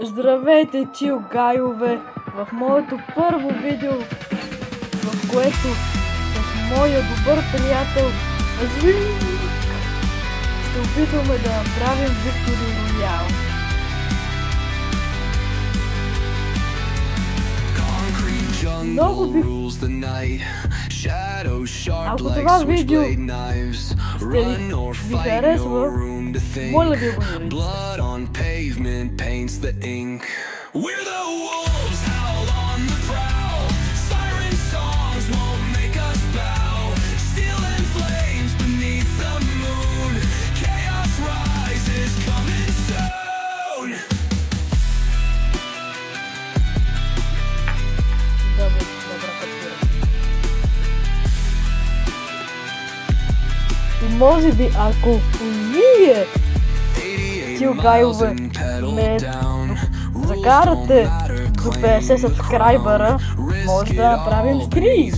Здравейте, чил гайове! В моето първо видео, в което с моя добър приятел Звик ще опитваме да направим Victory Royale. Много ако това видео ви харесва, моля да го и може би ако вие, чил гайове, ме закарате до 50 сабскрайбъра, може да направим стрим.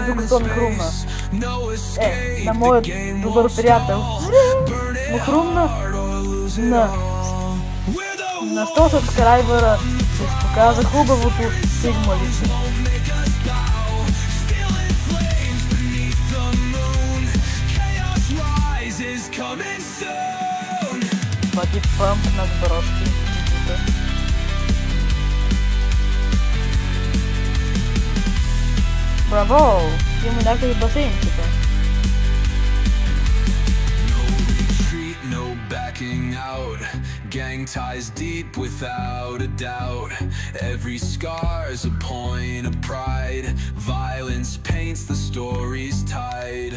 Докато ми хрумна. На моят добър приятел му хрумна на 100 сабскрайбъра се показа хубавото Sigma лице. Това ти пъмп над брошки. Браво! Има някакви басейнчета. Gang ties deep without a doubt. Every scar's a point of pride. Violence paints the story's tide.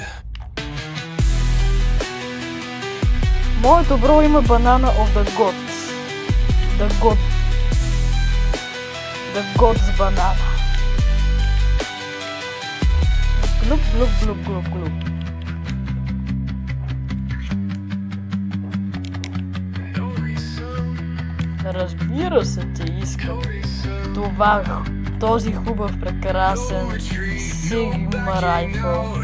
Моето бро има банана of the gods. The gods banana. Глуп, глуп, глуп, глуп, глуп. Разбира се, те искам този хубав, прекрасен Sigma райфъл.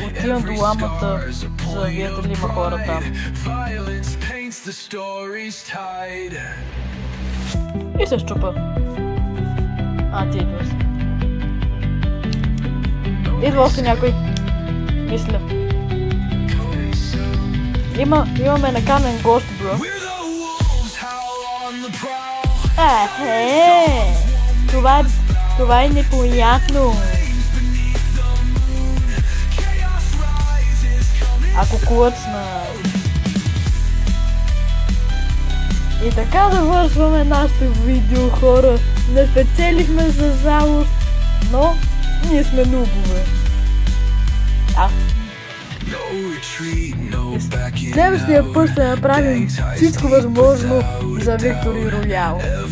Отивам до ламата, за да видя дали има хора там. И се щупа. Ти идва си. Идва още някой. Мисля. Имаме наканен гост, бро. Това е неприятно. Ако клъцна. И така завършваме нашето видео, хора. Не спечелихме за жалост, но ние сме нубове. Следващия път ще направим всичко възможно за Victory Royale.